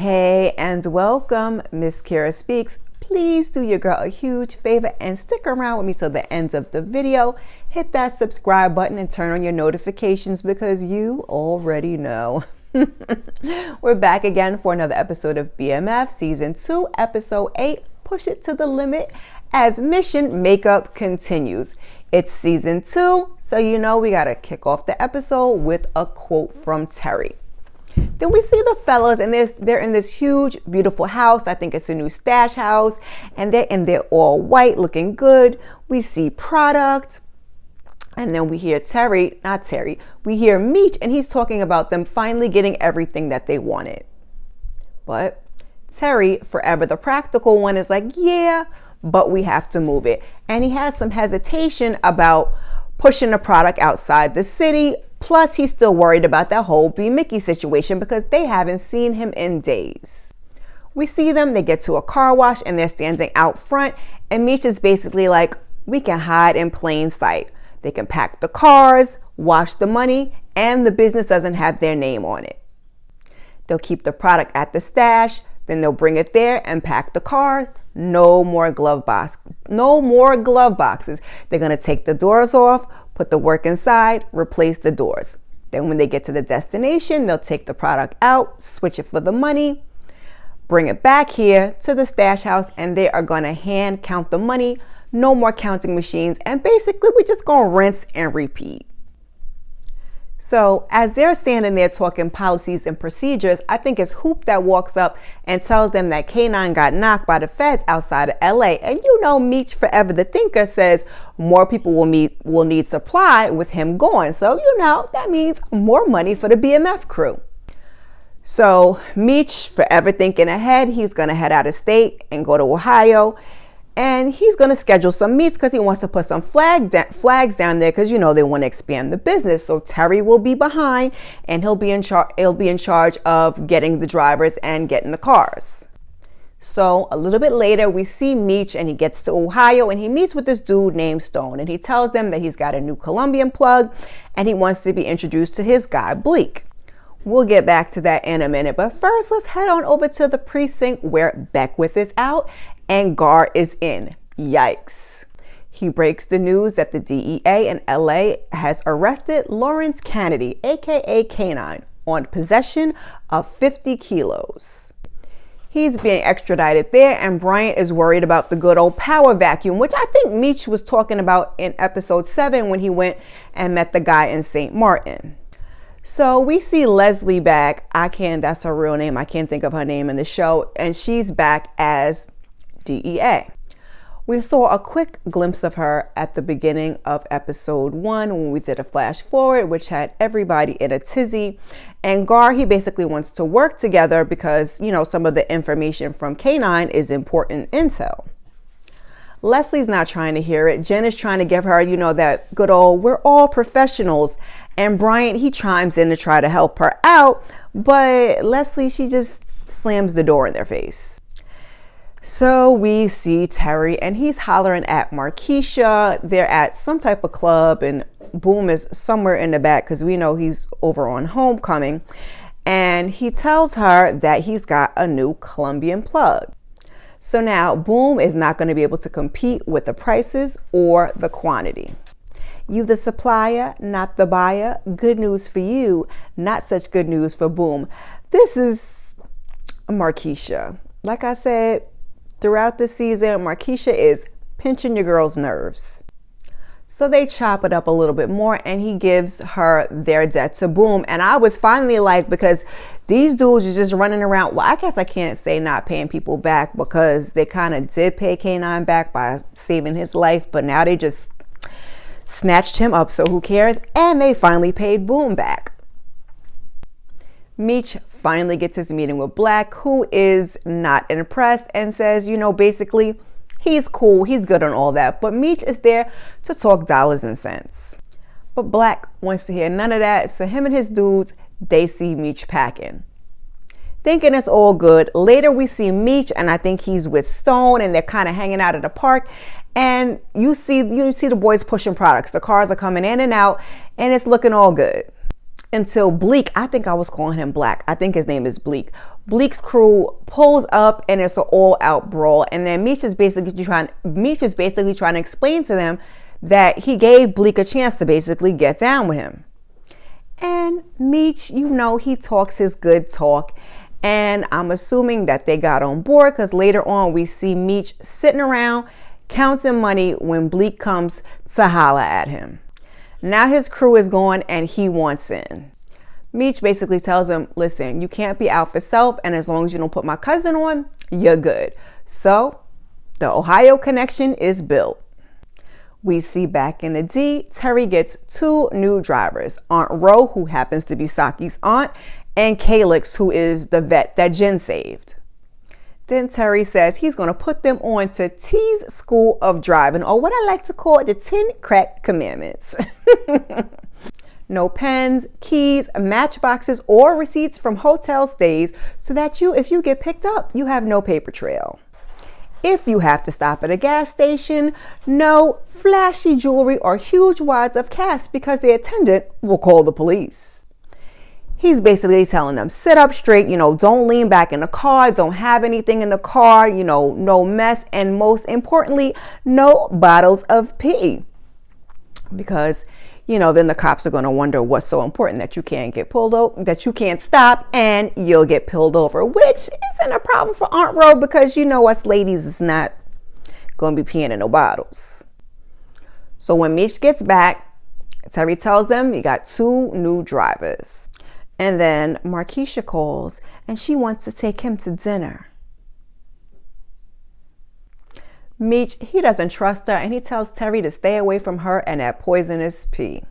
Hey, and welcome, Miss Kira Speaks. Please do your girl a huge favor and stick around with me till the end of the video. Hit that subscribe button and turn on your notifications because you already know. We're back again for another episode of BMF Season 2, Episode 8, Push It to the Limit, as Mission Makeup continues. It's Season 2, so you know we gotta kick off the episode with a quote from Terry. Then we see the fellas, and they're in this huge, beautiful house. I think it's a new stash house, and they're all white, looking good. We see product, and then we hear we hear Meech, and he's talking about them finally getting everything that they wanted. But Terry, forever the practical one, is like, yeah, but we have to move it. And he has some hesitation about pushing the product outside the city. Plus, he's still worried about that whole B. Mickey situation because they haven't seen him in days. We see them, they get to a car wash and they're standing out front. And Meech is basically like, we can hide in plain sight. They can pack the cars, wash the money, and the business doesn't have their name on it. They'll keep the product at the stash, then they'll bring it there and pack the cars. No more glove boxes. They're going to take the doors off, put the work inside, replace the doors. Then when they get to the destination, they'll take the product out, switch it for the money, bring it back here to the stash house, and they are going to hand count the money. No more counting machines. And basically, we're just going to rinse and repeat. So as they're standing there talking policies and procedures, I think it's Hoop that walks up and tells them that K9 got knocked by the feds outside of LA. And you know, Meech, forever the thinker, says more people will need supply with him gone. So, you know, that means more money for the BMF crew. So Meech, forever thinking ahead, he's going to head out of state and go to Ohio. And he's going to schedule some meets because he wants to put some flags down there because, you know, they want to expand the business. So Terry will be behind and he'll be in charge of getting the drivers and getting the cars. So a little bit later, we see Meech and he gets to Ohio and he meets with this dude named Stone. And he tells them that he's got a new Colombian plug and he wants to be introduced to his guy, Bleak. We'll get back to that in a minute. But first, let's head on over to the precinct where Beckwith is out and Gar is in. Yikes. He breaks the news that the DEA in LA has arrested Lawrence Kennedy, aka K9, on possession of 50 kilos. He's being extradited there, and Bryant is worried about the good old power vacuum, which I think Meech was talking about in episode 7 when he went and met the guy in St. Martin. So we see Leslie back. That's her real name. I can't think of her name in the show. And she's back as DEA. We saw a quick glimpse of her at the beginning of episode 1 when we did a flash forward, which had everybody in a tizzy. And Gar, he basically wants to work together because, you know, some of the information from K9 is important intel. Leslie's not trying to hear it. Jen is trying to give her, you know, that good old, we're all professionals. And Bryant, he chimes in to try to help her out. But Leslie, she just slams the door in their face. So we see Terry and he's hollering at Markeisha. They're at some type of club and Boom is somewhere in the back because we know he's over on Homecoming. And he tells her that he's got a new Colombian plug. So now Boom is not going to be able to compete with the prices or the quantity. You the supplier, not the buyer. Good news for you, not such good news for Boom. This is Markeisha. Like I said, throughout the season, Markeisha is pinching your girl's nerves. So they chop it up a little bit more and he gives her their debt to Boom. And I was finally like, because these dudes are just running around. Well, I guess I can't say not paying people back because they kind of did pay K9 back by saving his life. But now they just snatched him up. So who cares? And they finally paid Boom back. Meech finally gets his meeting with Black, who is not impressed and says, you know, basically, he's cool, he's good on all that, but Meech is there to talk dollars and cents. But Black wants to hear none of that, so him and his dudes, they see Meech packing. Thinking it's all good. Later we see Meech, and I think he's with Stone, and they're kind of hanging out at the park, and you see the boys pushing products. The cars are coming in and out, and it's looking all good. until Bleak, I think I was calling him Black, I think his name is Bleak. Bleak's crew pulls up and it's an all-out brawl. And then Meech is basically trying to explain to them that he gave Bleak a chance to basically get down with him. And Meech, he talks his good talk. And I'm assuming that they got on board because later on we see Meech sitting around counting money when Bleak comes to holler at him. Now his crew is gone and he wants in. Meech basically tells him, listen, you can't be out for self, and as long as you don't put my cousin on, you're good. So the Ohio connection is built. We see back in the D, Terry gets 2 new drivers, Aunt Ro, who happens to be Saki's aunt, and Calix, who is the vet that Jen saved. Then Terry says he's going to put them on to T's School of Driving, or what I like to call the 10 Crack Commandments. No pens, keys, matchboxes, or receipts from hotel stays, so that if you get picked up, you have no paper trail. If you have to stop at a gas station, no flashy jewelry or huge wads of cash because the attendant will call the police. He's basically telling them, sit up straight, don't lean back in the car, don't have anything in the car, no mess, and most importantly, no bottles of pee. Because, then the cops are going to wonder what's so important that you can't get pulled over, that you can't stop and you'll get pulled over, which isn't a problem for Aunt Ro because us ladies is not going to be peeing in no bottles. So when Meech gets back, Terry tells them he got 2 new drivers. And then Markeisha calls and she wants to take him to dinner. Meech, he doesn't trust her and he tells Terry to stay away from her and that poisonous pee.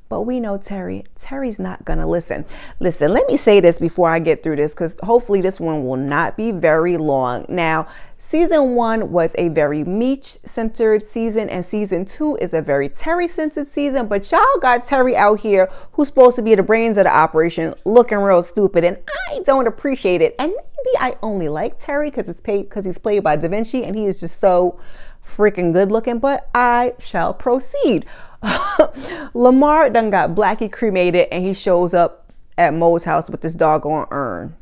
But we know Terry's not going to listen. Listen, let me say this before I get through this because hopefully this one will not be very long. Now, season 1 was a very Meech-centered season and season 2 is a very Terry-centered season. But y'all got Terry out here who's supposed to be the brains of the operation looking real stupid and I don't appreciate it. And maybe I only like Terry because he's played by Da Vinci and he is just so freaking good looking, but I shall proceed. Lamar done got Blackie cremated and he shows up at Mo's house with this doggone urn.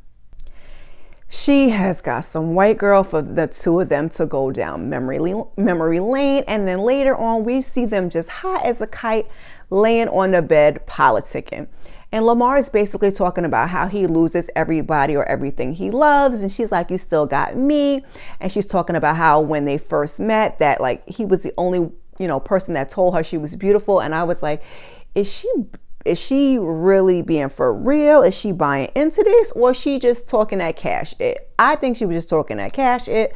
She has got some white girl for the 2 of them to go down memory lane, and then later on we see them just high as a kite laying on the bed politicking. And Lamar is basically talking about how he loses everybody or everything he loves. And she's like, you still got me. And she's talking about how when they first met that he was the only person that told her she was beautiful. And I was like, is she really being for real? Is she buying into this, or is she just talking that cash it? I think she was just talking that cash it.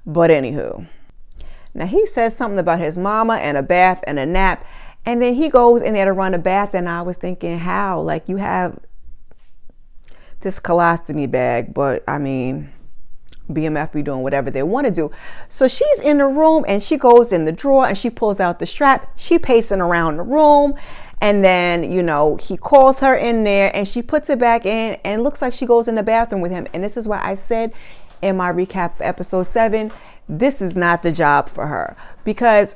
But anywho, now he says something about his mama and a bath and a nap, and then he goes in there to run a bath, and I was thinking, how? You have this colostomy bag, but I mean, BMF be doing whatever they want to do. So she's in the room and she goes in the drawer and she pulls out the strap. She pacing around the room. And then, he calls her in there and she puts it back in and looks like she goes in the bathroom with him. And this is why I said in my recap for episode 7, this is not the job for her. Because,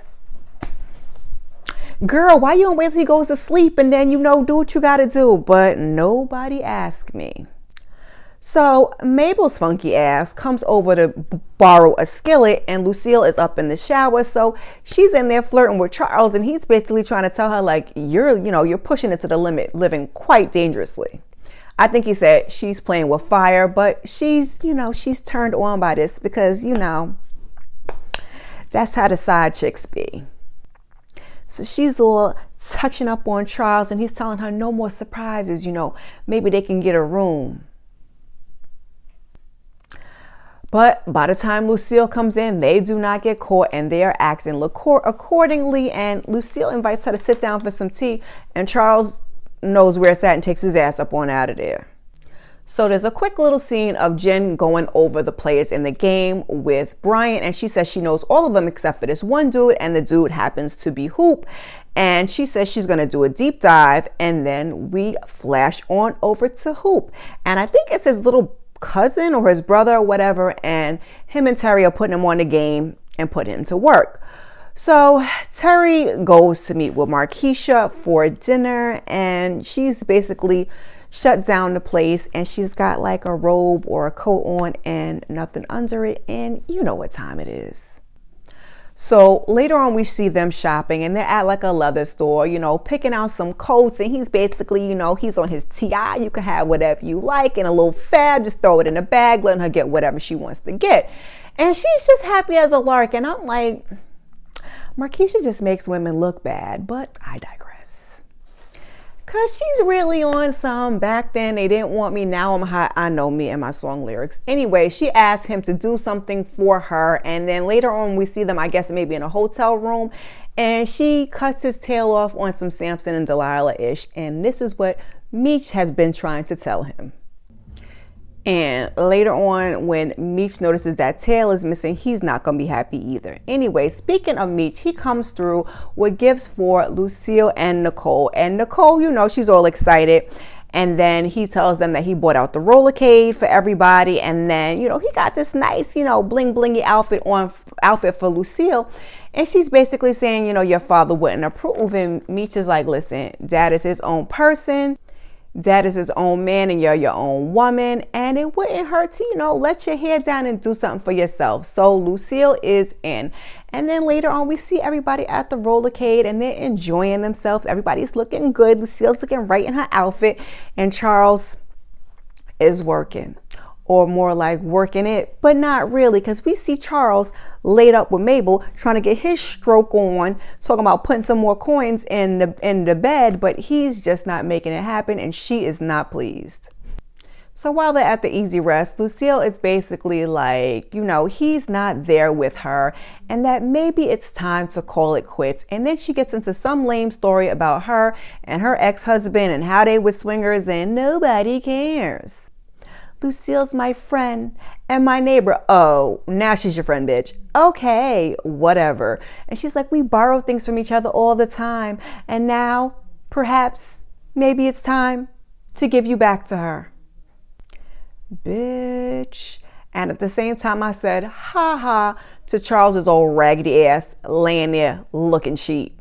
girl, why you don't wait till he goes to sleep and then, do what you got to do? But nobody asked me. So Mabel's funky ass comes over to borrow a skillet and Lucille is up in the shower. So she's in there flirting with Charles and he's basically trying to tell her you're pushing it to the limit, living quite dangerously. I think he said she's playing with fire, but she's turned on by this because, that's how the side chicks be. So she's all touching up on Charles and he's telling her no more surprises, maybe they can get a room. But by the time Lucille comes in, they do not get caught and they are acting accordingly. And Lucille invites her to sit down for some tea and Charles knows where it's at and takes his ass up on out of there. So there's a quick little scene of Jen going over the players in the game with Brian. And she says she knows all of them except for this one dude. And the dude happens to be Hoop. And she says she's going to do a deep dive. And then we flash on over to Hoop. And I think it's his little cousin or his brother or whatever, and him and Terry are putting him on the game and putting him to work. So Terry goes to meet with Markeisha for dinner, and she's basically shut down the place, and she's got like a robe or a coat on and nothing under it, and you know what time it is. So later on we see them shopping, and they're at like a leather store, you know, picking out some coats, and he's basically, you know, he's on his TI. You can have whatever you like, and a little fab, just throw it in a bag, letting her get whatever she wants to get. And she's just happy as a lark, and I'm like, Markeisha just makes women look bad, but I digress. Cause she's really on some, back then they didn't want me, now I'm hot, I know me and my song lyrics. Anyway, she asked him to do something for her, and then later on we see them, I guess maybe in a hotel room, and she cuts his tail off on some Samson and Delilah-ish, and this is what Meech has been trying to tell him. And later on, when Meech notices that tail is missing, he's not going to be happy either. Anyway, speaking of Meech, he comes through with gifts for Lucille and Nicole. And Nicole, you know, she's all excited. And then he tells them that he bought out the rollercade for everybody. And then, you know, he got this nice, you know, bling blingy outfit for Lucille. And she's basically saying, you know, your father wouldn't approve. And Meech is like, listen, Dad is his own person. Dad is his own man, and you're your own woman, and it wouldn't hurt to, you know, let your hair down and do something for yourself. So Lucille is in. And then later on we see everybody at the rollercade, and they're enjoying themselves. Everybody's looking good. Lucille's looking right in her outfit, and Charles is working, or more like working it, but not really, because we see Charles laid up with Mabel trying to get his stroke on, talking about putting some more coins in the bed, but he's just not making it happen, and she is not pleased. So while they're at the easy rest, Lucille is basically like, you know, he's not there with her, and that maybe it's time to call it quits. And then she gets into some lame story about her and her ex-husband and how they were swingers, and nobody cares. Lucille's my friend and my neighbor. Oh, now she's your friend, bitch. Okay, whatever. And she's like, we borrow things from each other all the time, and now perhaps maybe it's time to give you back to her. Bitch. And at the same time I said ha ha to Charles's old raggedy ass laying there looking cheap.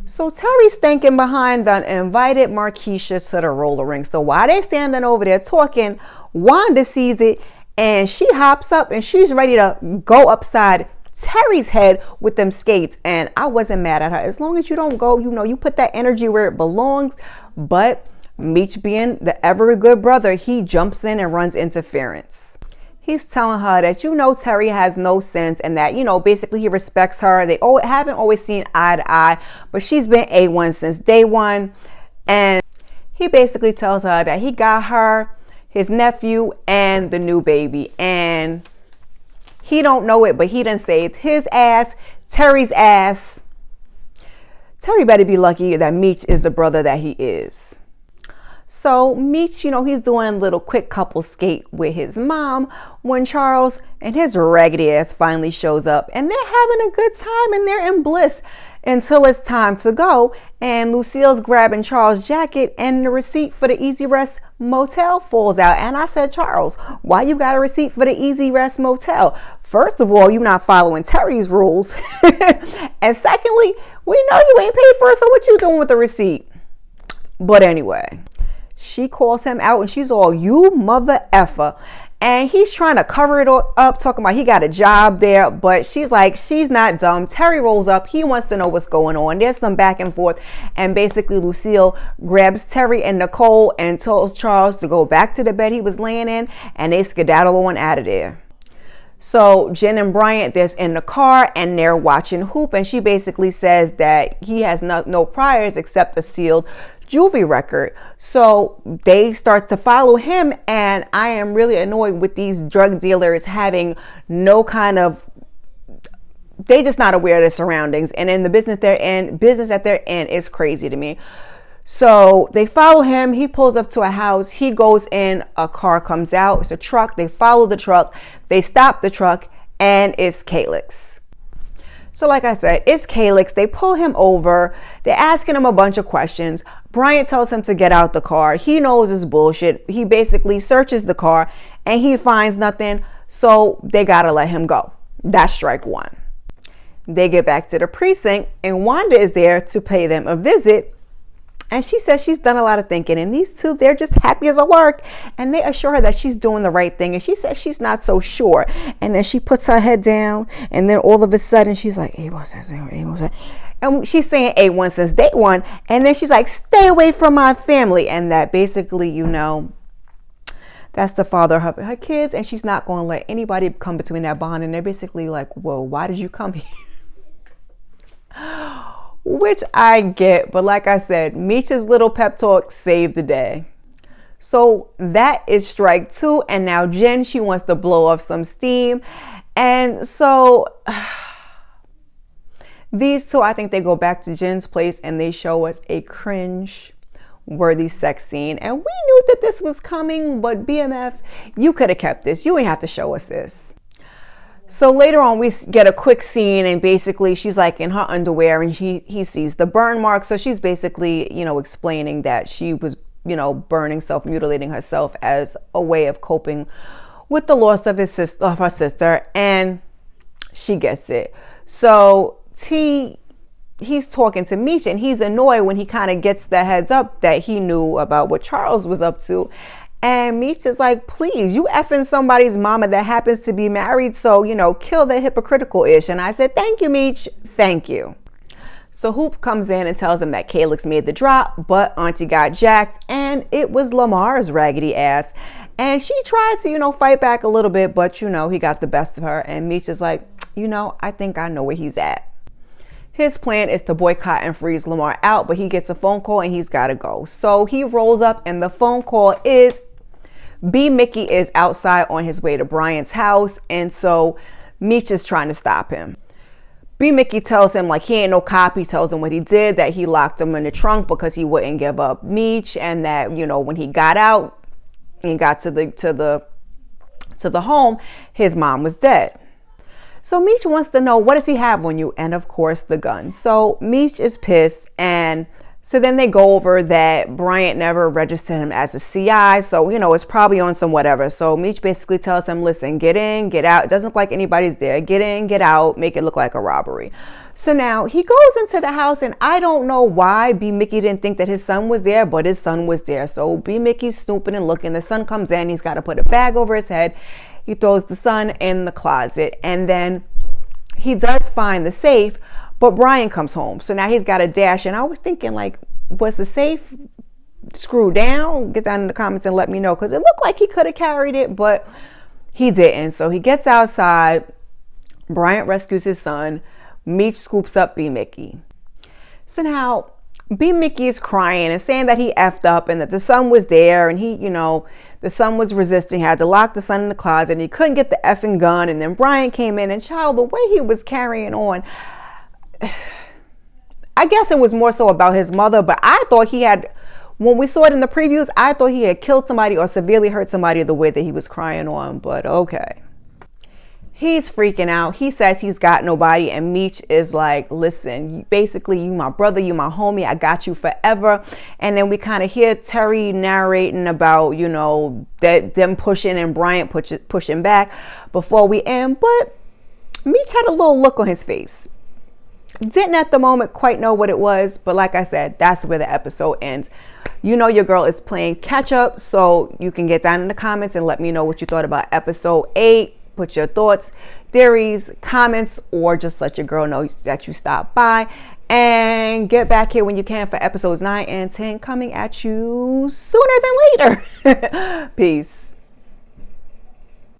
So Terry's thinking behind them invited Markeisha to the roller rink. So while they standing over there talking, Wanda sees it, and she hops up and she's ready to go upside Terry's head with them skates. And I wasn't mad at her. As long as you don't go, you know, you put that energy where it belongs. But Meech, being the ever good brother, he jumps in and runs interference. He's telling her that, you know, Terry has no sense, and that, you know, basically he respects her. They haven't always seen eye to eye, but she's been A1 since day one. And he basically tells her that he got her, his nephew, and the new baby. And he don't know it, but he done saved his ass, Terry's ass. Terry better be lucky that Meech is the brother that he is. So Meech, you know, he's doing a little quick couple skate with his mom when Charles and his raggedy ass finally shows up, and they're having a good time and they're in bliss until it's time to go. And Lucille's grabbing Charles' jacket, and the receipt for the Easy Rest Motel falls out. And I said, Charles, why you got a receipt for the Easy Rest Motel? First of all, you're not following Terry's rules. And secondly, we know you ain't paid for it, so what you doing with the receipt? But anyway, she calls him out, and she's all, you mother effer. And he's trying to cover it up, talking about he got a job there. But she's like, she's not dumb. Terry rolls up. He wants to know what's going on. There's some back and forth. And basically, Lucille grabs Terry and Nicole and tells Charles to go back to the bed he was laying in. And they skedaddle on out of there. So Jen and Bryant, they're in the car, and they're watching Hoop. And she basically says that he has no priors except a sealed jewelry record. So they start to follow him, and I am really annoyed with these drug dealers having no kind of, they just not aware of their surroundings, and in the business that they're in is crazy to me. So they follow him. He pulls up to a house. He goes in. A car comes out. It's a truck. They follow the truck. They stop the truck, and it's Calix. So like I said, it's Calix. They pull him over. They're asking him a bunch of questions. Bryant tells him to get out the car. He knows it's bullshit. He basically searches the car, and he finds nothing. So they got to let him go. That's strike one. They get back to the precinct and Wanda is there to pay them a visit. And she says she's done a lot of thinking, and these two, they're just happy as a lark, and they assure her that she's doing the right thing, and she says she's not so sure. And then she puts her head down, and then all of a sudden she's like, and she's saying A1 since day one, and then she's like, stay away from my family. And that basically, you know, that's the father of her kids, and she's not going to let anybody come between that bond. And they're basically like, whoa, why did you come here? Which I get, but like I said, Meech's little pep talk saved the day. So that is strike two, and now Jen, she wants to blow off some steam. And so these two, I think they go back to Jen's place and they show us a cringe-worthy sex scene. And we knew that this was coming, but BMF, you could have kept this. You ain't have to show us this. So later on, we get a quick scene, and basically she's like in her underwear, and he sees the burn mark. So she's basically, you know, explaining that she was, you know, burning, self-mutilating herself as a way of coping with the loss of her sister, and she gets it. So he's talking to Meech, and he's annoyed when he kind of gets the heads up that he knew about what Charles was up to. And Meech is like, please, you effing somebody's mama that happens to be married, so, you know, kill the hypocritical-ish. And I said, thank you, Meech, thank you. So Hoop comes in and tells him that Calix made the drop, but Auntie got jacked, and it was Lamar's raggedy ass. And she tried to, you know, fight back a little bit, but, you know, he got the best of her. And Meech is like, you know, I think I know where he's at. His plan is to boycott and freeze Lamar out, but he gets a phone call and he's got to go. So he rolls up, and the phone call is B. Mickey is outside on his way to Brian's house, and so Meech is trying to stop him. B. Mickey tells him like he ain't no cop. He tells him what he did, that he locked him in the trunk because he wouldn't give up Meech, and that, you know, when he got out and got to the home, his mom was dead. So Meech wants to know, what does he have on you? And of course, the gun. So Meech is pissed, and so then they go over that Bryant never registered him as a CI. So, you know, it's probably on some whatever. So Meech basically tells him, listen, get in, get out. It doesn't look like anybody's there. Get in, get out, make it look like a robbery. So now he goes into the house, and I don't know why B. Mickey didn't think that his son was there, but his son was there. So B. Mickey's snooping and looking. The son comes in. He's got to put a bag over his head. He throws the son in the closet, and then he does find the safe. But Brian comes home, so now he's got a dash. And I was thinking, like, was the safe screwed down? Get down in the comments and let me know, because it looked like he could have carried it, but he didn't. So he gets outside. Bryant rescues his son. Meech scoops up B. Mickey. So now B. Mickey is crying and saying that he effed up and that the son was there, and he, you know, the son was resisting, had to lock the son in the closet, and he couldn't get the effing gun. And then Brian came in, and child, the way he was carrying on, I guess it was more so about his mother, but I thought he had, when we saw it in the previews, I thought he had killed somebody or severely hurt somebody the way that he was crying on, but okay. He's freaking out. He says he's got nobody, and Meech is like, listen, basically, you my brother, you my homie, I got you forever. And then we kind of hear Terry narrating about, you know, that them pushing and Bryant pushing back before we end, but Meech had a little look on his face. Didn't at the moment quite know what it was, but like I said, that's where the episode ends. You know your girl is playing catch up, so you can get down in the comments and let me know what you thought about episode 8. Put your thoughts, theories, comments, or just let your girl know that you stopped by. And get back here when you can for episodes 9 and 10 coming at you sooner than later. Peace.